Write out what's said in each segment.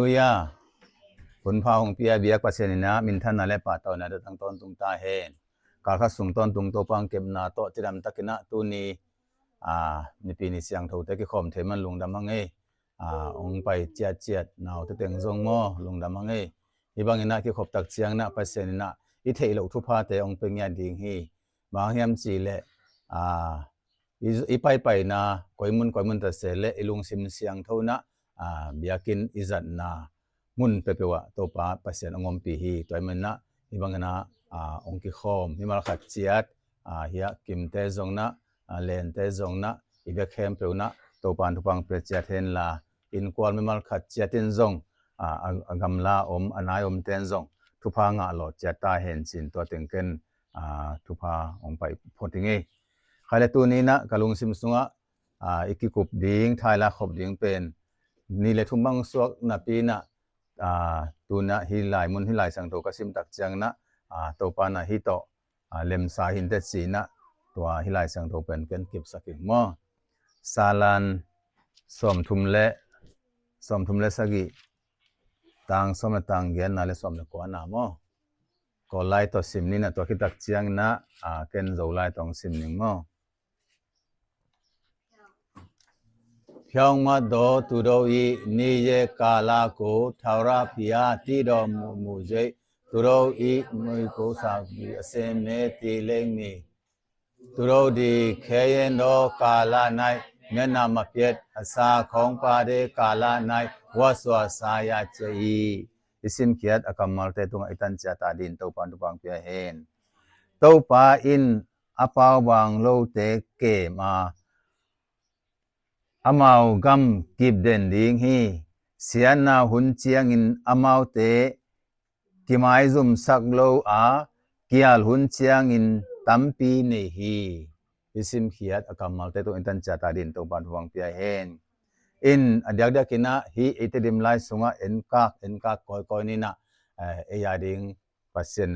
Tuya pun phaung pia biak pasenina mintan na le pa taw na tang ton tung ta hen ka kha sung ton tung to pang kem na to tiram takina tu ni ni pi ni siang tho te ki khom the man lung dam hange ong pai chia chiat naw te teng zong mo lung dam hange ibang ina ki khop tak chiang na pasenina I thei lo thu pha te ong pe nya ding hi ma hiam chi le I pai na koimun ta se le ilung sim siang tho na biakin izat na mun pepewa to pa pasien ongom pi hi toimena ibangana ongki khom himal khat chiat hiya kimte zongna lente zongna ibe khem peuna to pan thupang pe chiat hen la in kwal mimal khat chiatin zong agamla anai ten zong thupa nga lo chata hen chin to tengken thupa ongpai photinge khale tu ni na kalung sim sunga ikikup ding thaila khop ding pen ni le thumang suak na pi na tuna hilai mun hilai sang to kasim tak chang na to pa na hi to lem sa hin te chi na to hilai sang to pen ken kip sakin mo salan som thumle sagi tang som tang gen na le som le ko na mo ko lai to sim ni na to ki tak chiang na ken zo lai tong sim ning mo Hyang ma do tu do I ni ye kala ko thawra phia ti do mu jai tu do I mui ko sa bi ase me ti leng ni tu do di khayen do kala nai mya na ma pyet asa khong pa de kala nai waswa sa ya chai isim kiat akamal te tung itan cha ta din to pan bang pia hen to pa in apaw bang lo te ke ma amau gam kip den ding hi sian na hun chiang in amau te kimai zum sak lo kial hun chiang in tampi ne hi isim khiat akamal te to intan cha ta din to ban huang pia hen in adyak dak kina hi etedim lai sunga enkak koi ni na ya ding pasien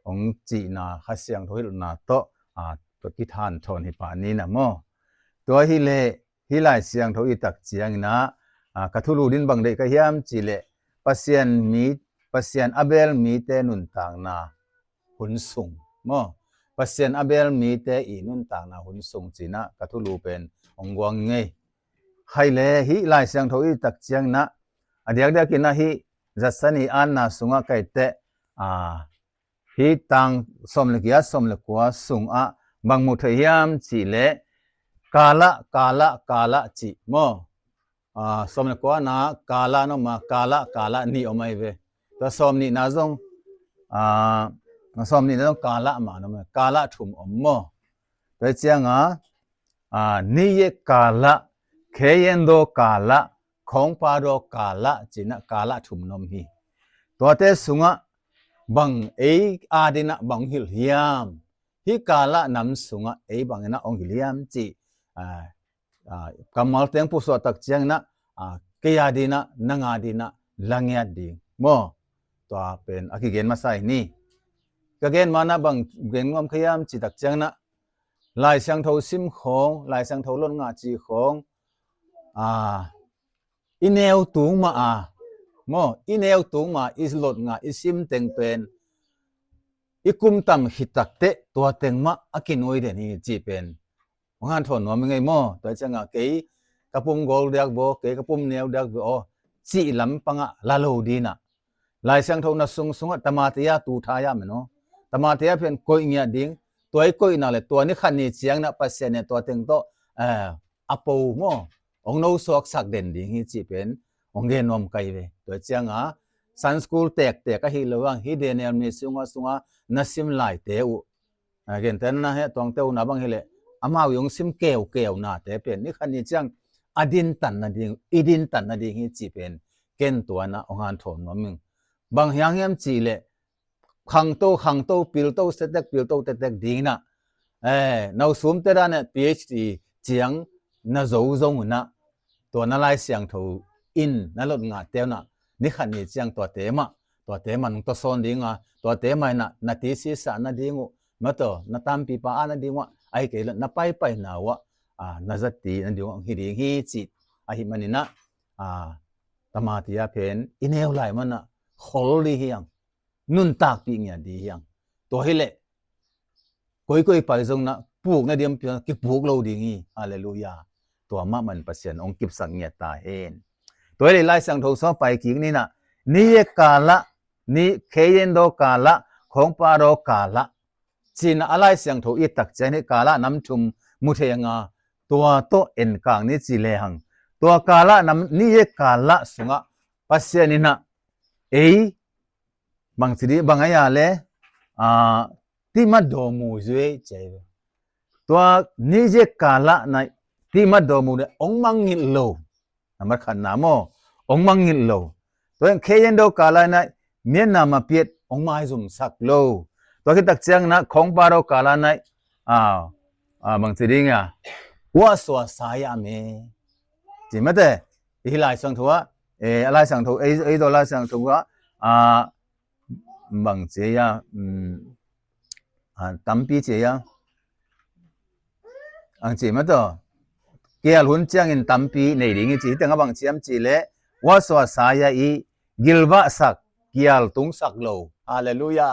ong chi na khasiang thoi na to ki than thon hi pa ni na mo to hi le hilai siang tho I tak chiang na kathulu din bang de ka hiam chi le pasien abel mi te nun tang na hun sung mo pasien abel mi te I nun tang na hun sung chi na kathulu pen ongwang nge khai le hi lai siang tho I tak chiang na adyak dak ina hi zasani an na sunga kai te hi tang som le kya som le kwa sung bang mu the hiam chi le kala chi mo som le kwa na kala no ma kala ni omai ve to som ni na zong som ni na kala ma no kala thum mo to chiang ni ye kala kheyen do kala khong pa do kala china kala thum nom hi to te sunga bang adina bang hil hiam hi kala nam sunga bang na ong hiliam chi kamal teng pu so tak chiang na kaya dina nanga dina langya ding mo to pen akigen masai ni kagen mana bang gen ngom khayam chi tak chiang na lai sang tho sim khong lai sang tho lon nga chi khong ineu tung ma mo ineu tung ma is lot nga isim teng pen ikum tam hitak te to teng ma akinoi de ni chi pen ngan thon no ngai mo to changa ke kapum gol dak bo ke kapum neu dak bo chi lam panga la lo dina lai sang thon na sunga tamatia tu thaya me no tamatia phen koi nya ding toy koi na le to ni khan ni chiang na pasien ne to teng to apo mo ong no sok sak den ding hi chi pen ong ge nom kai ve to changa san school tek ka hi lowang hi denial mi sunga nasim lai te u again ten na he tong te u na bang hele amao yung sim keo na te pen ni khani chang idin tan na ding hi chi pen ken to na ongan thon no ming bang hyang yam chi le khang to pil to tek ding na nau sum te da ne phd chiang na zo zong na to na lai siang tho in na lot nga te na ni khani chiang to te ma nung to son ding to te mai na ti si sa na dingu ma to na tam pi pa na dingwa ai ke na pai na wa na zati na ding hi chi hi manina ตมาติยาเพนอิเนวไหลมันน่ะขอลดีเฮียงนุนตากปีเงียดีเฮียงตัวให้เละก้อยๆไปทรงนะปลูกนะเดียมเปียกิปลูกเราดีงี้ฮาเลลูยาตัวมะมันเปอร์เซ็นต์องกิบสังเงียตาเห็นตัวให้ไล่สังทงซ้อไปกิงนี่น่ะนี่กาละนี่เคเยนโดกาละของปาโรกาละจีนอะไรเสียงโทอีตักใจในกาละน้ำชุมมุเทยงาตัวโตเอ็นกลางนี่จีเลหังตัวกาละน้ำนี่กาละสุงะปัสเซนินะบางสิริบางอย่างเลยที่มาดูมูจวยใจตัวนี่กาละในที่มาดูมูเนี่ยองมังงิโลน้ำมันขันน้ำโมองมังงิโลตัวเคยันโดกาละในเมียนนามาเปียดองมาให้สมสักโลตัวที่ตักเจียงนะของปาโรกาละในบางสิริเนี่ยว่าสวสายามีจริงไหมเต้ที่ไล่สังทัวอะไรสังทัวตัวไล่สังทัวบางเจียตั้มปีเจียอังจีมาต่อเกี่ยวหุ่นเจียงอินตั้มปีในดิ่งจีแต่ก็บางเจียมจีเล่ว่าสวสายอีกิลวะสักเกี่ยวตุงสักโลฮาเลลูยา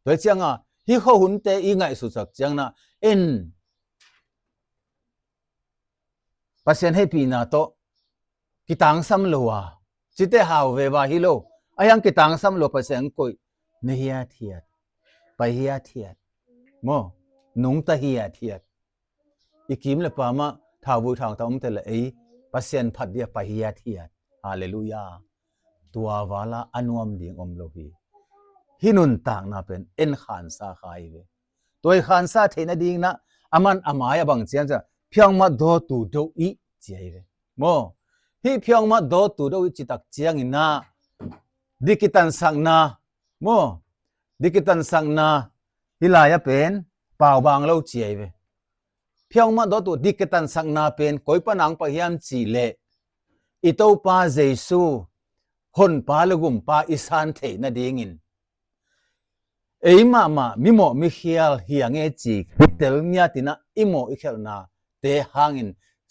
โดยเจียงที่เขาหุ่นเตอีไงสุดสักเจียงนะปัสเซนให้ปีนาโตกิตังซัมโลวะจิตเตหาวเวบาฮิโลอายังกิตังซัมโลปัสเซนกุยเนียเทียดไปเฮียเทียดโมนุงตะเฮียเทียดอีกิมเลปามาทาวูทางตาอุมเตลปัสเซนพัดเดียไปเฮียเทียดฮาเลลูยาตัววาลาอนุมดิ่งอมโลฮีฮินุนต่างนาเป็นเอ็นขานซาขายเวตัวขานซาเทนดิ่งนะอามันอามายบังเจียนจะเพียงมาโดตูโดอีเจียเวโมฮีเพียงมาโดตูโดอีจิตักเจียงอินะดิกิตันสังนาโมดิกิตันสังนาฮิลายะเป็นป่าวบางเล่าเจียเวเพียงมาโดตูดิกิตันสังนาเป็นก้อยปนังปะเฮียมจีเลอิโตปาเจซูหนปาลกุมปาอิสานเทนะดิ่งินมามิโมมิเคียลเฮียงเอจีเตลเนียตินะอิโมอิเคลนาเตหางิน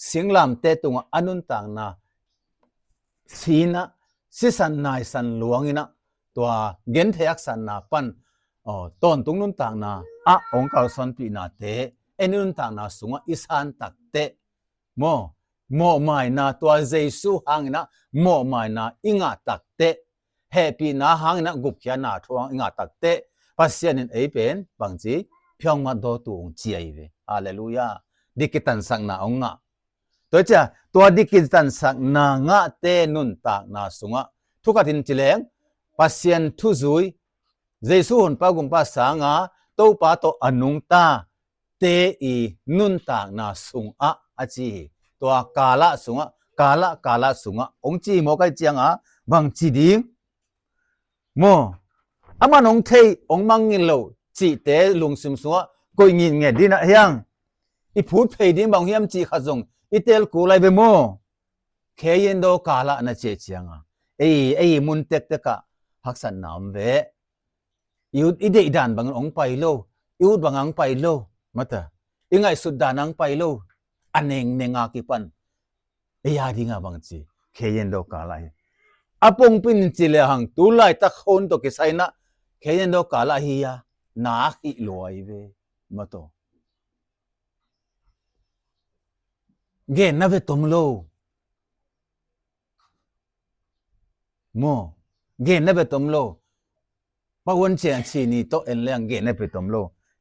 สิงลามเตตุงอนุนต่างนาสีนะสิสันนายสันหลวงอินะตัวเกนเทยักสันนาปันตอนตุงนุนต่างนาองค์เก่าสันปีนาเตเอนุนต่างนาสุงอิสานตักเตโมไม่นาตัวเจสุหางนะโมไม่นาอิงาตักเตเฮปีนาหางนะกุบเขียนาทวงอิงาตักเตปัสเซียนินเป็นบางจีเพียงมาดูตุงเจียเวฮาเลลูยาดิกิตันสังนาองะตัวจ้าตัวดิกิตันสังนางะเตนุนตากนาสุงะทุกทินจิเลงปัสเซียนทุจุยเจสุหนปากุมปาสางะโตปาโตอนุงตาเตอีนุนตากนาสุงะอจีตัวกาละสุงะกาละสุงะองจีโมกัยเจียงบางจีดิงโมอามันองเทองมังงินโลจีเตลุงซึมสัวก็ยินเงดีนะเฮียงอีพูดเพดินบางเฮียมจีขจงอีเตลกูไลเบโมเคเยนโดกาละนะเจเจียงมุนเตกเตกะฮักสันนามเวยูดอีเดดันบางองไปโลยูดบางอังไปโลมาเถอะยังไงสุดดานังไปโลอันเองเนงากิปันยาดีงาบางจีเคเยนโดกาละอาปงปินจิเลหังตุไลตะโคนตกิไซนะเคยันโดกาลาฮียานาคิลอยเวมาโตเกนนะเวตมโลโมเกนนะเวตมโลปะวันเจียนชีนีโตเอ็นเลียงเกนนะเวตมโล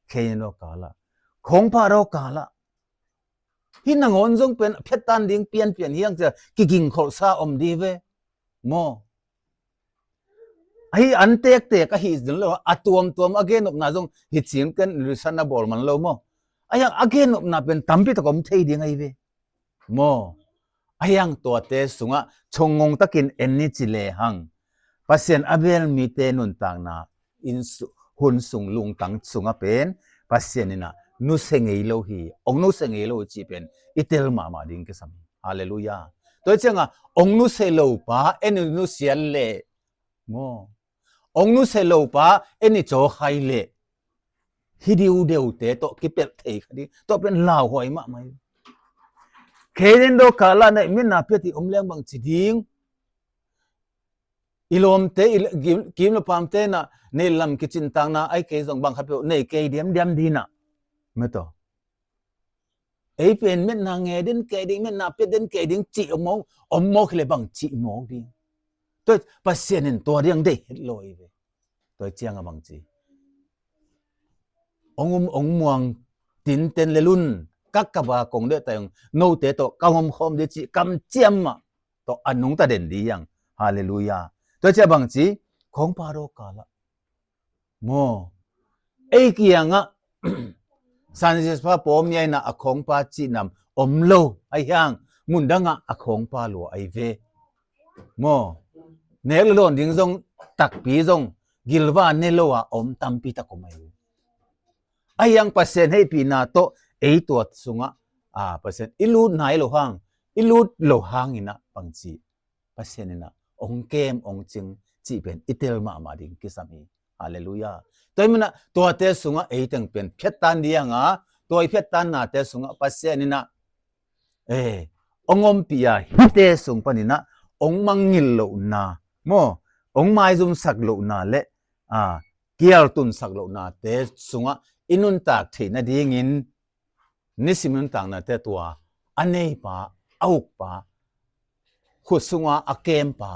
เคยันโดกาลาของพาโรกาลาฮินังอนจงเป็นเพชรตันดิ่งเปลี่ยนเฮียงจะกิงขอซาอมดีเวโมไอ้อันเตกก็ฮิสเลยว่าตัวมอเกนอบนาจงฮิตเสียงกันหรือสันนาบอลมันโลโมไอ้ยังอเกนอบนาเป็นตั้มพิตะกอมเทดีไงเวโมไอ้ยังตัวเตสุงะชงงงตะกินเอ็นนิจิเลหังปัสเซียนอเบลมีเตนุนต่างนาอินหุนสุงลุงตังสุงะเป็นปัสเซียนนี่นะนุเซงเอโลฮีองนุเซงเอโลจีเป็นอิเตลมาดิงกิสามฮาเลลูยาตัวเจ้าองนุเซโลปาเอ็นนุเซียเลโมองนุเซโลปาเอ็นนิโจไฮเลฮิดิวเดวเตโตกิเปลเทคดีโตเป็นลาวหอยมะไหมเคเดนโดกาลาในมินาเปติอมเลี้ยงบางจีดิง อีลมเตกิมละปามเตนะเนลัมกิจินตังนะไอเกซงบังคับเนเกเดียมดีนะเมตอไอเป็นเม็ดนางเงดินเกดิงเม็ดนาเป็ดดินเกดิงจิอมกเลยบังจิมกดิตัวปัสเซียนตัวเรียงได้เฮ็ดลอยเวตัวเจียงบังจิองม่วงตินเต็นเลลุนกักกะบากงเดตยงโนเตโตกะหอมคอมเดจิกำเจียมมะโตอันนุงตะเด่นดียังฮาเลลูยาตัวเจียบังจิของปาโรกาละโมไอเกียงะสันเจสพาปอมยัยนะอของปาจินำอมโลไอยังมุนดังะอของปาโลไอเวโมเนลโลนดิงซงตักปีซงกิลวาเนโลอะอมตัมปีตะกไมไอยังเปอร์เซ็นต์ให้ปีนาโตไอตัวสุงะเปอร์เซ็นต์อิลูดไหนโลหังอิลูดโลหังอินะปังจีเปอร์เซ็นต์นะองเกมองจิงจีเป็นอิเตลมาดิงกิสามีฮาเลลูยาตัวมันนะตัวเตสุงะไอตังเป็นเพชรตันดียังตัวเพชรตันนะเตสุงะเปอร์เซ็นต์นะองอมปียฮิเตสุงปนินะองมังงิลโลนาโมองไมซุมสักโลนาเลเกียร์ตุนสักโลนาเตสุงะอินุนตากถีนะดีงินนิสิมุนต่างนะเตตัวอันเนปาเอาปาขุดสุงะอเกมปา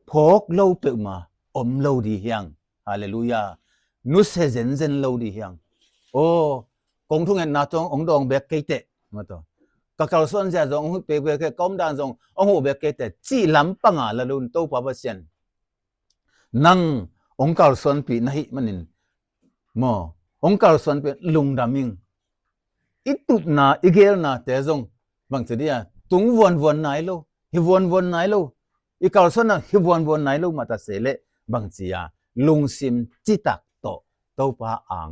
พกโลเปมาอมโลดีเฮียงฮาเลลูยานุเซเซนเซนโลดีเฮียงโอ้กงทุงเงินนาจงองดองเบกเกเตมาตัวกะกะส่วนเสียจงเปเปกก้มดานจงองหูเบกเกเตจีลำปังละลุนโตปาเปเซียนนังองกาลส่วนปีนะฮิมันินโมองกาลส่วนเป็นลุงดามิงอิตุนาอิเกลนาเตจงบางทีเดียตุงวนไหนโลฮิวนไหนโลอีกาลส่วนนะฮิวนไหนโลมาตาเสเลบางทีลุงซิมจิตักโตปาอัง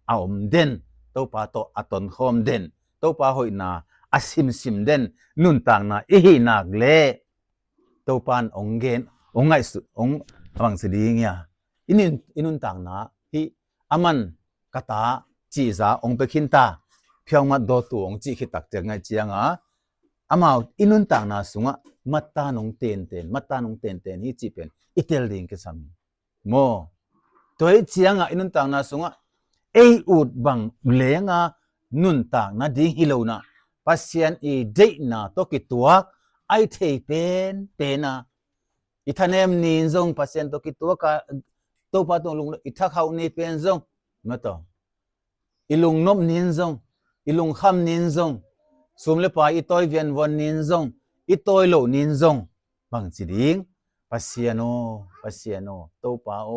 อมเดนโตปาโตอตอนคอมเดนโตปาหอยนาอาซิมเดนนุนต่างนาอิหินักเลโตปานองเกนองไงสุองบางทีเดียอินุนต่างนาฮิอามันกตาจีซาองเปคินตาเพียงมาโดตัวองจีคิตักเจงไงเจียงอามาอินุนต่างนาสุงะมัตตานงเตนมัตตานงเตนฮิจีเป็นอิเตลดิงกิสามีโมตัวเจียงอินุนต่างนาสุงะอุดบังเลงนุนต่างนาดิฮิโลนาปัสยันเดนาโตกิตัวไอเทเป็นนาอิทานเอมนินซงปัสยันโตกิตัวกาโตปาตงลุงอิทักเขานี่เป็นซงมาต่ออิลุงนบนินซงอิลุงคำนินซงสมเลปาอิตอยเวียนวันนินซงอิตอยโลนินซงบางสิดิงปัสยันโนโตปาโอ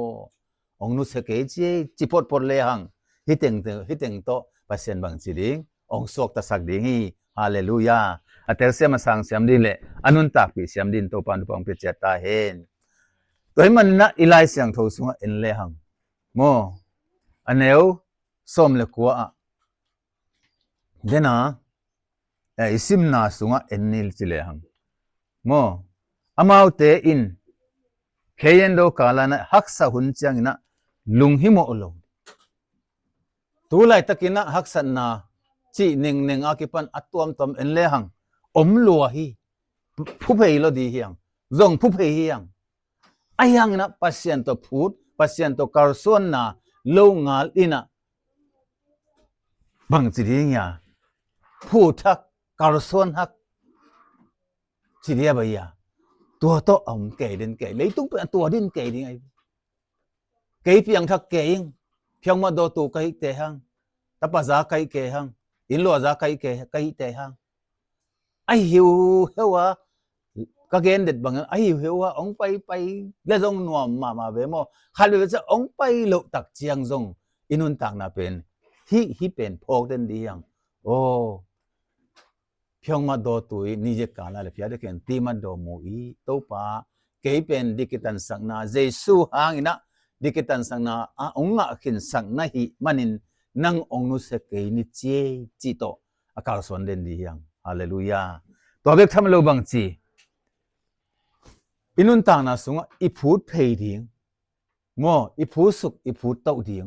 องนุสเกจิปอดเลยหังฮิตเต็งโตปัสยันบางสิดิงองสวกตะสักดิงฮีฮาเลลูยาอัตเตเสมาสังเสียมดินเลอนุนตักปีเสียมดินโตปานุปองเปเจตาเฮนตัวมันนะอิไลเสียงโทสุงเอ็นเลหังโมอันเนวส้มเลกัวเดนะอิซิมนาสุงเอ็นนิลจิเลหังโมอามาวเตอินเคเยนโดกาลานะฮักษะหุนจังนะลุงหิโมโลตูไลตะกินะฮักษะนาจีหนึ่งอากิปันอัตวมตอมเอ็นเลหังอมลัวฮีผู้เพย์โลดีเฮียงซงผู้เพย์เฮียงไอยังนะปัสยันโตพูดปัสยันโตคาร์ส่วนนะโลงาลอินะบางทีเดียพูดทักคาร์ส่วนฮักทีเดียบายาตัวโตอมเกยดินเกยเลยตุ้งเป็นตัวดินเกยดิไงเกยเพียงทักเกยเพียงมาโดตูเกยเตหังตะปะซาเกยเกยหังอินลัวซาเกยเตหังไอหิวเฮวะก็เกณฑ์เด็ดบางไอ้เหี้ยองไปแล้วจงนัวมาเวโมขัดเวจะองไปโลตักเจียงจงอินุนต่างนาเป็นฮิเป็นพอกเดินดียังโอ้เพียงมาโดตุยนิจกาลอะไรเพียงแต่เกินตีมาโดมูอีโตปาเกยเป็นดิกิตันสังนาเจสุหางอินะดิกิตันสังนาองค์ขินสังนาหิมันินนังองนุสเกยนิเจจิโตอากาศสวนเดินดียังฮาเลลูยาตัวเบกทำโลบังจีอินุนต่างนาสุงอีพูดเพยดิงโมอีพูดสุกอีพูดเต้าดิง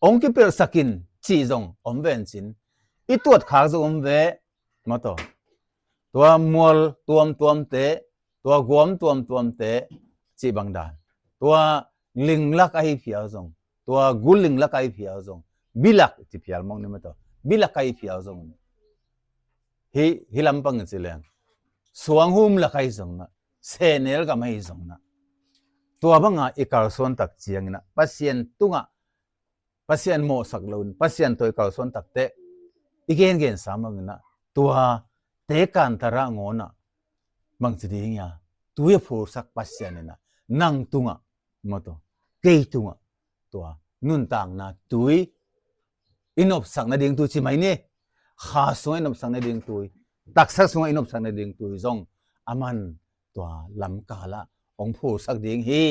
องค์กิเปลสกินจีจงอมเวนจินอีตัวขาจงอมเวมาต่อตัวมัวตัวมเต ตัวกวมตวมเตจีบังดานตัวลิงลักไอเพียวซงตัวกุลิงลักไอเพียวซงบิลักจิเพียวมองนี่มาตัวบิลักไอเพียวซงฮิลำปังสิเลงสวงหุมลักไอซงนะเซเนลก็ไม่ซงนะตัวบังอ่ะอีกาลส่วนตักเจียงนะปัสเซียนตุงอ่ะปัสเซียนโมสักลุนปัสเซียนตัวอีกาลส่วนตักเตอีกเกนสามังนะตัวเตกันทาระงอนะบางสิดีเงี้ยตัวฟูสักปัสเซียนนะนังตุงอ่ะมาตัวเกยตุงอ่ะตัวนุนต่างนะตัวอินอบสักนาดิ่งตัวชิไหมเนี่ยข้าสวยอินอบสักนาดิ่งตัวตักสักสวยอินอบสักนาดิ่งตัวจงอามันตัวลำกาละองค์ผู้สักดิ่งฮี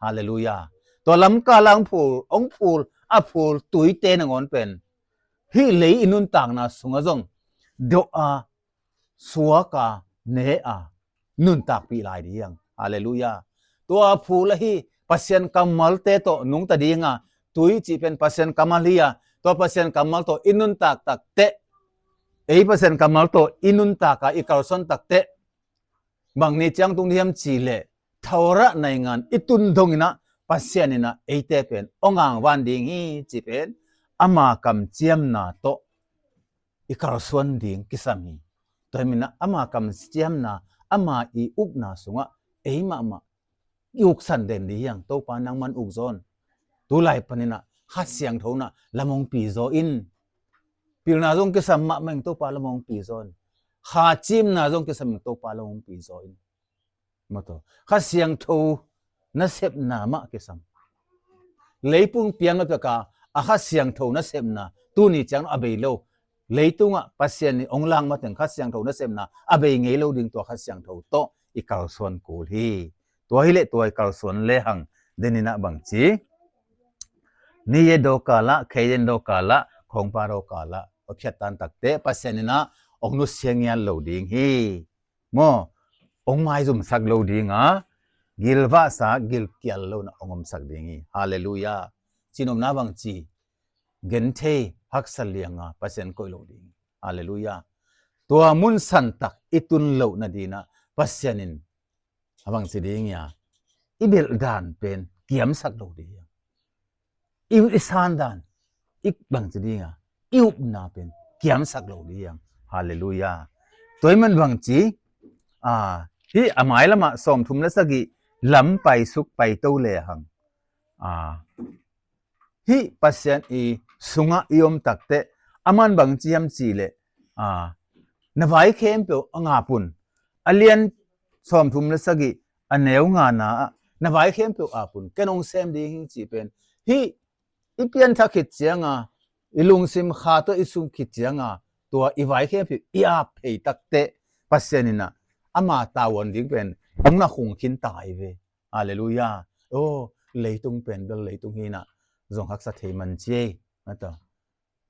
ฮาเลลูยาตัวลำกาละองค์ผู้อาผู้ตุยเตนงอนเป็นฮีเลยอินุนต่างนะสงจงดออาสัวกาเนอานุนตักปีลายดียังฮาเลลูยาตัวผู้ละฮีปัสเซียนกัมมัลเตโตนุงตะดีงาตุยจีเป็นปัสเซียนกัมมัลเฮียตัวปัสเซียนกัมมัลโตอินุนตักเตปัสเซียนกัมมัลโตอินุนตักอีกาลสันตักเตบางนี้จังตุงเทียมจีเลทาวระในงานอิตุนดงนะปัสเซียนนะเอเตเป็นองางวันดิงฮีจีเป็นอามากัมเจียมนาโตอีกาลส่วนดิงกิสามีตัวมินะอามากัมเจียมนาอามาอีอุกนาสุงะมายุกสันเด่นดีอย่างโตปานังมันอุกซอนตัวไหลปนินะฮัดเสียงเท่านะละมงปีโซอินปีนาจงกิสามะเมงโตปาละมงปีโซนข้าจิมนาจงกิสามโตปาละมงปีโซอินมาตัวฮัดเสียงเท่านะเสพนามะกิสามเลยปุ่งเปียงมาตัวกาฮัดเสียงเท่านะเสพนาตัวนี้จังอเบยโลเลยตุงะปัสเซียนนี่องลังมาถึงฮัดเสียงเท่านะเสพนาอเบยเงยโลดึงตัวฮัดเสียงเท่าโตอีกาส่วนกูที่ตัวฮิเลตัวอีกาส่วนเลหังเดนินะบังจีนี่เยโดกาละเคยเยนโดกาละของปาโรกาละอภิชตันตักเตปัสเซนินะองนุเสียงยันโลดิงฮีโมองไม้จุมสักโลดิงอ่ะกิลวาสากิลเกียลโลนะองมสักดิงฮีฮาเลลูยาจินอมนาบังจีเกนเทฮักสัลเลียงอ่ะปัสเซนโกโลดิงฮาเลลูยาตัวมุนสันตักอิตุนโลนะดีนะปัสเซนินabang sidingnya ibil dan pen kiam sak lo dia iu isan dan ik bang sidinga iu na pen kiam sak lo dia haleluya toy man bang chi hi amai lama som thum la sagi lam pai suk pai to le hang hi pasien i sunga iom takte aman bang chiam chi le na vai khem pe anga pun alian som thum la sagi aneu nga na vai khem pe apun kenong sem ding hi chi pen hi ipian tha khit chianga ilung sim kha to isum khit chianga tua i vai khem pe i a phei takte pasenina ama tawon ding pen ong na khung khin tai ve hallelujah leitung pen bel leitung hi na zong hak sa theiman che ata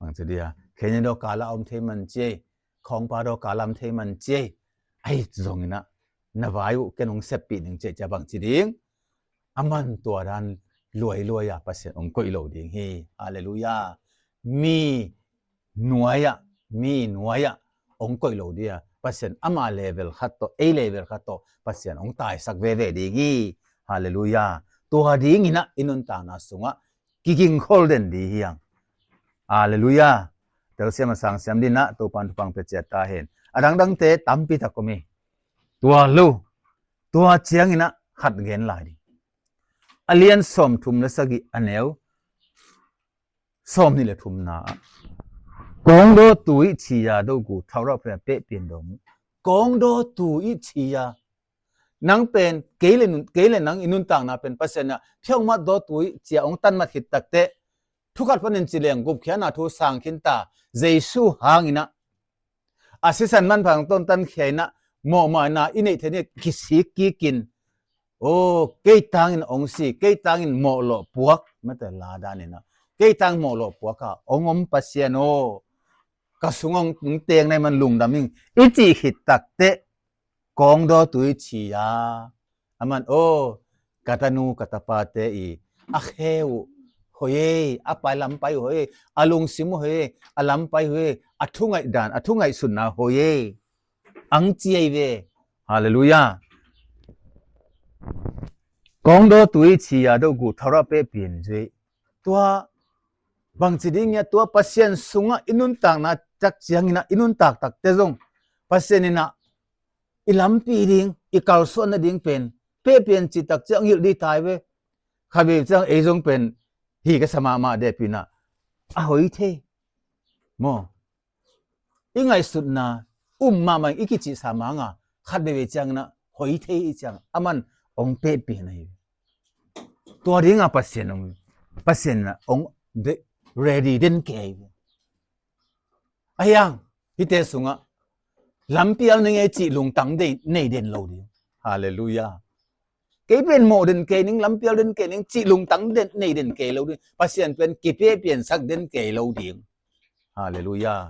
ang chedia khenyen do kala om theiman che khong pa do kalam theiman che ai zong ina na vai u kenong sepi ning che cha bang chi ding aman tua dan luai ya pasen ong koi lo ding hi hallelujah mi nuaya ong koi lo dia pasen ama level khatto a level khatto pasen ong tai sak ve ding hi hallelujah tua ding ina inun ta na sunga kicking golden di hiang hallelujah tel siam sang siam din na to pan pang pe che ta hen adang dang te tampi ta ko miตัวเชียงอินะขัดเงินหลายดิอเลียนสมทุมและสกิอันเอวสมนี่แหละทุมนากองโดตุยชียาดูกูเท่าเราเปลี่ยนเปลี่ยนดงกองโดตุยชียานังเป็นเกลนังอินุนต่างนาเป็นเปอร์เซ็นต์นะเพียงมาโดตุยเจียองตันมาขิดตักเตะทุกขัดพันธุ์จีเลียงกุบเขียนนาทูสังขินตาเจสูหางอินะอาศิสันมันพังต้นตันเขียนะหมอมานาอินเทนี่กิสิกิกินเกยตังอินองสีเกยตังอินหมอหลอปวกไม่แต่ลาดานี่นะเกยตังหมอหลอปวกอ่ะองมปัสเซียโนกระสุงองเตียงในมันลุงดามิงอิจิหิตตักเตกองดอตุยชียาอามันกาตานูกาตาปาเตอีอะเฮวโฮเยอะไปลำไปโฮเยอะลุงซิมโฮเยอะลำไปโฮเยอะทุ่งไอดานอะทุ่งไอสุนนะโฮเยอังเจียเวฮาเลลูยา Kong do tui chia do gu thara pe pin je tua bang chi ding ya tua pasien sunga inun tak na chak chiang ina inun tak tak te jong pasien ina ilam pi ding I kal so na ding pen pe pen chi tak chang yil di tai we khabe chang e jong pen hi ka sama ma de pina a hoi the mo ingai sut na ma mai ikichi sama nga khat be chang na hoi the I chang aman ong pe pi nai tua ding a pasien na ong de ready den ke ayang hite sunga lampial nge chi lung tang de nei den lo di hallelujah ke pen mo den ke ning lampial den ke ning chi lung tang den nei den ke lo di pasien pen ki pe pian sak den ke lo di hallelujah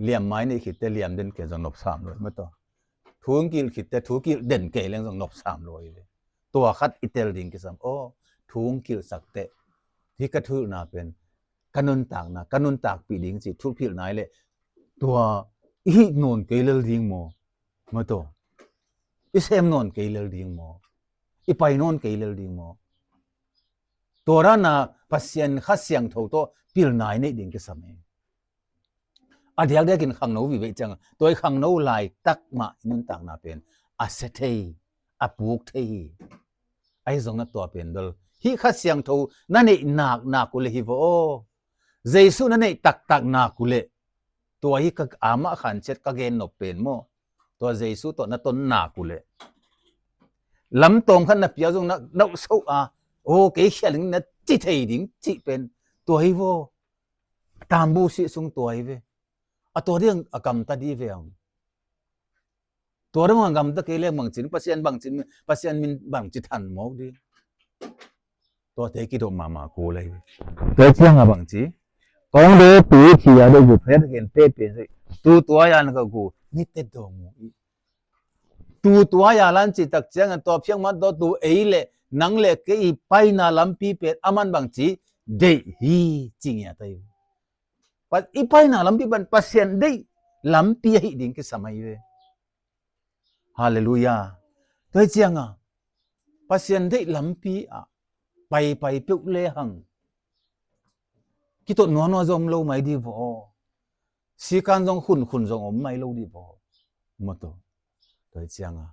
liam mai ni khit te liam den ke jong nop sam lo ma to thung kil khit te thu kil den ke leng jong nop sam lo tua khat itel ding ki sam o thung kil sak te thi ka thu na pen kanun tak pi ding chi thu phil nai le tua I non ke lel ding mo ma to I sem non ke lel ding mo I pai non ke lel ding mo tora na pasien kha siang tho to pil nai nei ding ki sam e adhiak de kin khang no wi be chang toy khang no lai tak ma nun tak na pen a se thei a puk thei ai zong na to pen dol hi kha siang tho na nei nak ku le hi vo jesu na nei tak na ku le to hi ka ama khan chet ka gen no pen mo to jesu to na ton na ku le lam tong khan na pia jong na no so a o ke khialing na chi thei ding chi pen to hi vo tam bu si sung to hi ve a to riang akam ta di ve ang to rang ngam ta ke le mang chin pasien min bang chi than mo di to te ki do ma ku le te chiang a bang chi kong de tu chi ya de gu phet gen pe pe tu tua ya na gu ni te do mu tu tua ya lan chi tak chiang to phiang ma do tu ei le nang le ke I pai na lam pi pe aman bang chi de hi ching ya tai pat I pai na lam pi ban pasien de lam pi hi ding ke samai we hallelujah toi chiang a pasien de lam pi a pai pe le hang ki to no zom lo mai di vo si kan jong khun jong om mai lo di vo mo to toi chiang a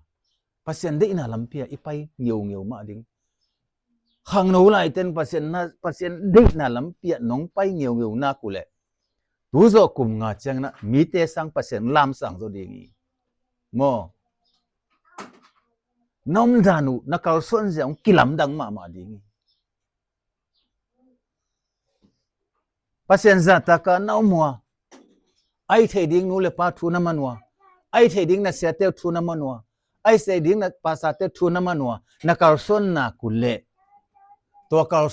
pasien de na lam pi a I pai ngeu ma ding khang no lai ten pasien de na lam pi a nong pai ngeu na ku le tu zo kum nga chang na mi te sang pasien lam sang zo ding mo nom danu na kal son jang kilam dang ma ding pasien za ta ka nau mo ai thei ding nu le pa thu na manwa ai thei ding na se te thu na manwa ai se ding na pa sa te thu na manwa na kal son na ku le to kal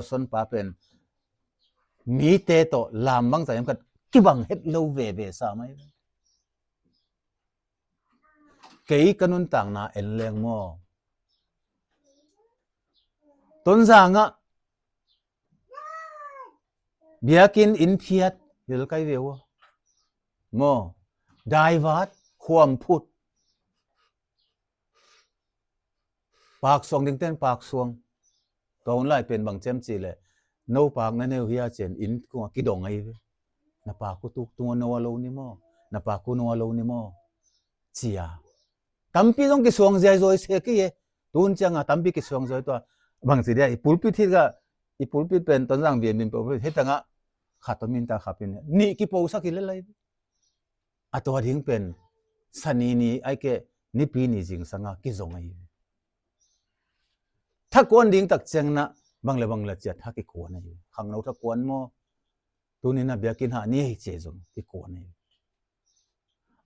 son pa pen mi te to lam bang sa yam kat ki bang het lo ve sa mai ke kanun tang na en leng mo ton za nga biakin in phiat hil kai vewa mo dai wat khom phut pak song ding ten pak suang ton lai pen bang chem chi le no pak na neu hia chen in ku ki dong ai na pa ku tu tu no lo ni mo na pa ku no lo ni mo chia tampi jong ki suang jai zoi se ki ye tun chang a tampi ki suang zoi to bang si dia I pulpit hi ga I pulpit pen ton jang bien min pulpit he tanga khatomin ta khapin ni ki po sa ki le lai a to ding pen sani ni ai ke ni pi ni jing sanga ki zong ai tha kon ding tak cheng na bang le cha tha ki ko na khang no tha kon mo tu ni na biakin ha ni che zong ki ko na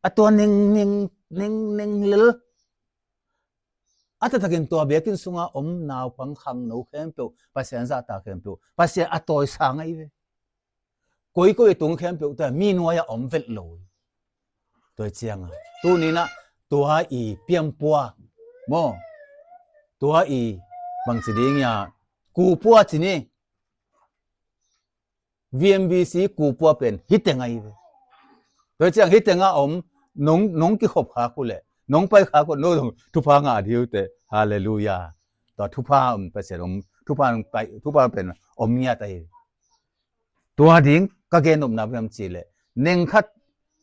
a to ning lel ata takin to biakin sunga om naw pang khang no khem pe pasien za ta khem pe pasien atoi sang ai ve koi tung khem pe ta mi no ya om vet lo toi chiang a tu ni na tua I piam pua mo tua I bang chi ding ya ku pua chi ni VMBC ku pua pen hitengai ve toi chiang hitenga om nong ki khop kha ku le น้องไปขาคนโน้ทุพางาดิวเตฮาเลลูยาต่อทุพาเปอร์เซ็นต์ทุพาไปทุพาเป็นอมเมียตายตัวดิ้งก็เกณฑ์นับยำจีเลเน่งคัด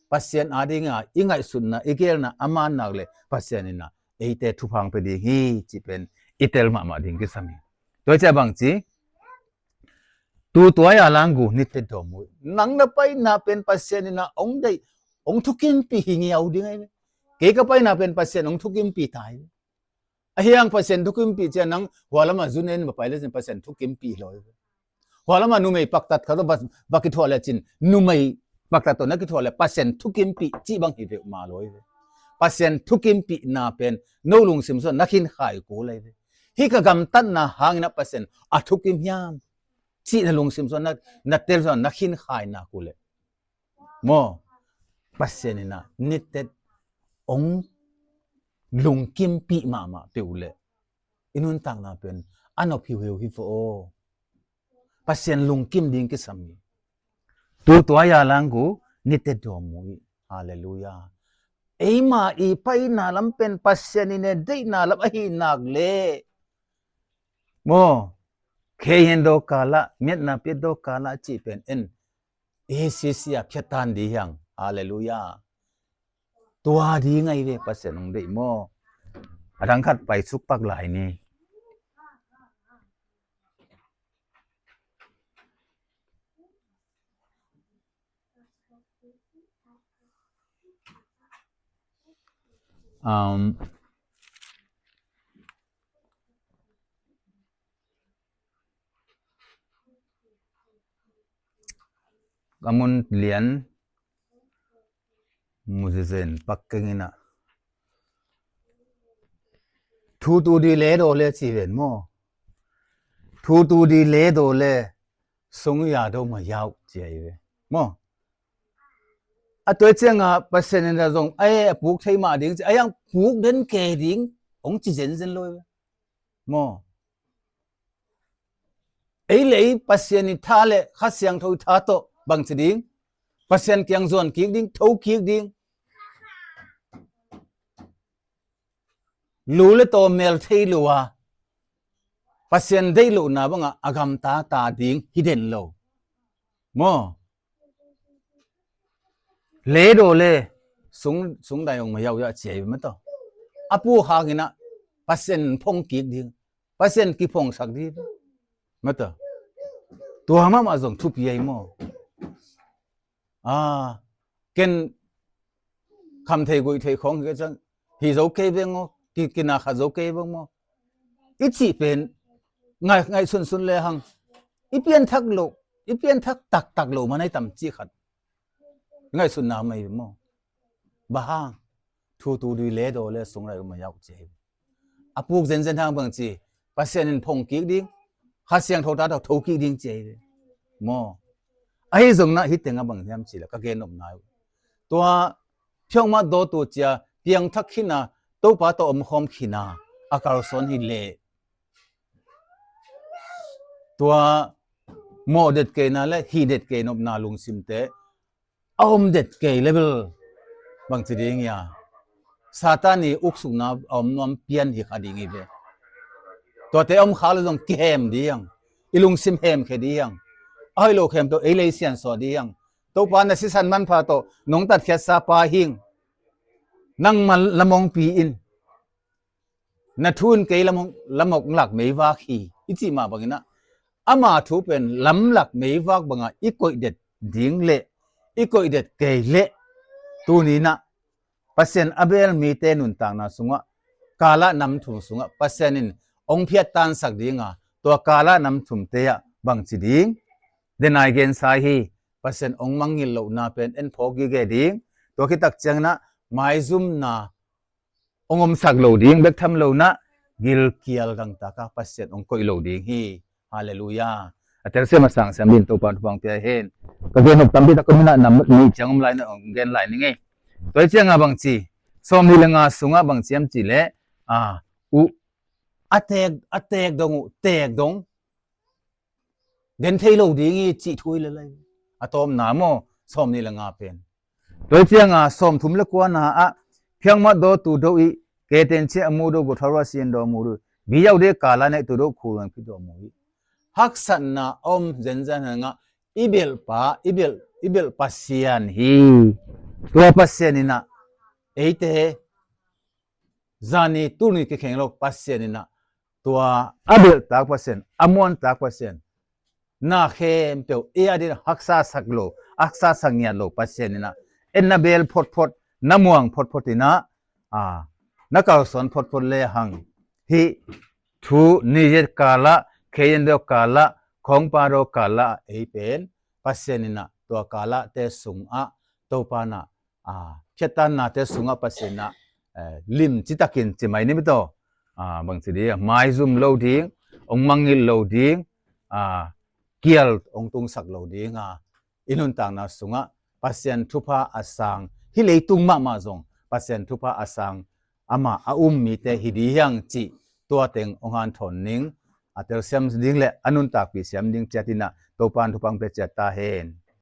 เปอร์เซ็นต์อาดิ้งอิงไงสุดนะอีเกลนะอามันนักเลยเปอร์เซ็นต์นี่นะเอเตทุพางไปดีฮีจีเป็นอิเตลมาดิ้งกิสามีตัวเจ้าบางจีตัวยาลังกูนิดเดียวมุยนังนับไปนับเป็นเปอร์เซ็นต์นี่นะองได้องทุกินปีหิงเอาดิ้งไงเกก็ไปนับเป็นเปอร์เซ็นต์องทุกินปีตายไอ้ยังเปอร์เซ็นต์ทุกินปีเจ้านังหัวละมาจุนเอ็นมาไปเลยเปอร์เซ็นต์ทุกินปีเลยหัวละมานุ่มไม่ปักตัดเขาต้องบักกิทัวเลจินนุ่มไม่ปักตัดตัวนักกิทัวเลเปอร์เซ็นต์ทุกินปีจีบังฮิเวมาเลยเปอร์เซ็นต์ทุกินปีนับเป็นโนลุงซิมสันนักหินขายกูเลยฮิกะกำตันนะหางนับเปอร์เซ็นต์อัทุกินยามจีนลุงซิมสันนักเตลสันนักหินขายนักกูเลยโมเปอร์เซ็นต์นะนิดเด็ดองลุงกิมปีมาเปวเลยอินุนต่างนับเป็นอันอภิเวหิโฟเปอร์เซ็นต์ลุงกิมดิ้งกิสามีตัวยาลังกูนิดเด็ดดอมุยฮาเลลูยาเอ้มาอีไปนาลำเป็นเปอร์เซ็นต์นี่ได้นาลำไอ้นักเลยโมเคยเห็นดอกกาละเมียนาเปียดอกกาละจีเป็นเอ็นเอซิเซียเพียตันดียังฮาเลลูยาตัวดีไงเว้เปอร์เซ็นต์ของได้โมรังคัดไปสุกปักหลายนี่กำมุนเหรียญมุสลิมปักกิ่งนะทูดีเลโดเลชีเวนโมทูดีเลโดเลสงยาโดมายาวเจียเวโมตัวเจ้าเปอร์เซ็นต์นั่นตรงไอ้ปลูกใช้มาดิ้งไอ้ยังปลูกเดินเกดิ้งองจีเจนเซนเลยโมไอ้เลยเปอร์เซ็นต์นี่ท่าเลยข้าเสียงเท่าท่าโตบางจีดิ้งเปอร์เซ็นต์เกียงส่วนคิกดิ้งเท่าคิกดิ้งรู้เลยตัวเมลเทลัวเปอร์เซ็นต์ได้รู้นะบ้างอากามตาดิ้งฮิดเด่นโลโมเลโดเลสงได้องมายาวเจียมั้ยต่ออาปูหากินะเปอร์เซ็นต์พงกิกดิ้งเปอร์เซ็นต์กิพงสักดิ้งมั้ยต่อตัวมาส่งทุบยัยโมเกนคำเทกุยเทของก็จังฮิโซเคเบงกินาคาโซเคเบงโมอีจีเป็นไงสุนเลยหังอีเปียนทักโลอีเปียนทักตักโลมาในตำจีขัดไงสุนนาไม่โมบ้าทูดีเลโดเลสงไรก็มายาวเจ็บอาปูกเซนทางบางจีเปอร์เซ็นต์พงกิกดิ้งข้าเสียงโทตาเท่ากิกดิ้งเจ็บโมไอ้ส่งน่ะฮิตเต็งบางทีมจีละก็เกณฑ์นมนายตัวเชื่อมาโดตัวเจ้าเพียงทักขินาตัวป้าตัวอมคอมขินาอากาศสนฮิเลตัวโมเด็ดเกน่าและฮีเด็ดเกนอบนาลุงซิมเตอมเด็ดเกเลเวลบางทีเดียงยาซาตานีอุกสุนาอมนวมเปียนฮิคาดิงิเวตัวเตอมขาลงเกมดียังอิลุงซิมเฮมเคดียังไอ้โลกเห็นตัวเอเลเซียนสอดียังตัวปานสิสันมันพาโตน้องตัดแค่ซาปาหิงนั่งมันละมองปีอินนัทุนเกยละมกหลักไม่ว่าขี้อิจิมาบังนะอามาทูเป็นลำหลักไม่ว่าบังอีกอยเด็ดดิ้งเละอีกอยเด็ดเกยเละตัวนี้นะเปอร์เซ็นต์อเบลมีเตนุนต่างนะสุงะกาละนำถุงสุงะเปอร์เซ็นต์นินองเพียตันสักดิ้งตัวกาละนำถุงเตียบังจีดิ้งเดนายเกนสาฮีเปอร์เซ็นต์องมังงิลโลนาเป็นเอ็นพอกิเกดิ้งตัวคิดตักเจงนะไม่ซุ่มนะองสักโลดิ้งเบกทำโลนะกิลเกียลดังตากาเปอร์เซ็นต์องก็อิโลดิ้งฮีฮาเลลูยาแต่เสียมาสั่งเสียมินตัวปานฟังเตียเห็นก็เกนกตั้มที่ตะกุมินะนำมีจังไลน์องเกนไลน์นี่ไงตัวเจ้างาบังจีสมนิลงาสุงาบังจีมจีเล่อุอัตเตกดงเตกดงเดินเทโลดิ้งจีทุยเลยอะตอมนาโมสมนิลงาเป็นตัวเจ้างาสมทุมละกว่านา เพียงมาโดตูโดอีเกเตนเชอมูโดกุทารวาเซียนโดมูรุบิยาวเดกาลาเนตูโดคูรังพิโดมูอีฮักสันนาอมเจนจันงะอิเบลปัสเซียนฮีตัวปัสเซียนินะเอเตจานีตุนิกเข่งโลกปัสเซียนินะตัวอัเบลตากปัสเซียนอมวนตากปัสเซียนนาเข้มเปียวเอียดิฮักษาสักโลอักษาสังเงียโลปัสเซียนินะเอ็นนาเบลพดน้ำม่วงพดตินะนักเอาสอนพดเลหังฮีทูนิเจกาละเคยนเดกาละของปาโรกาละเอเป็นปัสเซียนินะตัวกาละเตสุงอะตัวปานะเชตันนะเตสุงอะปัสเซียนะลิมจิตากินจิไม่นิมิตบางสิเดียไม้ซุ่มโลดิ้งองมังงิลโลดิ้งเกียลองตุงสักโลดิ้งอินุนต่างนาสุงะปัสเซียนทุพาอาสังฮิเลตุงมาจงปัสเซียนทุพาอาสังอามามีเตฮิดียังจิตัวเต็งองหันทนนิงเตลเซียมดิ้งเลอนุนตากปีเซียมดิ้งเจตินะตัวปานทุพังเปเจตาเฮน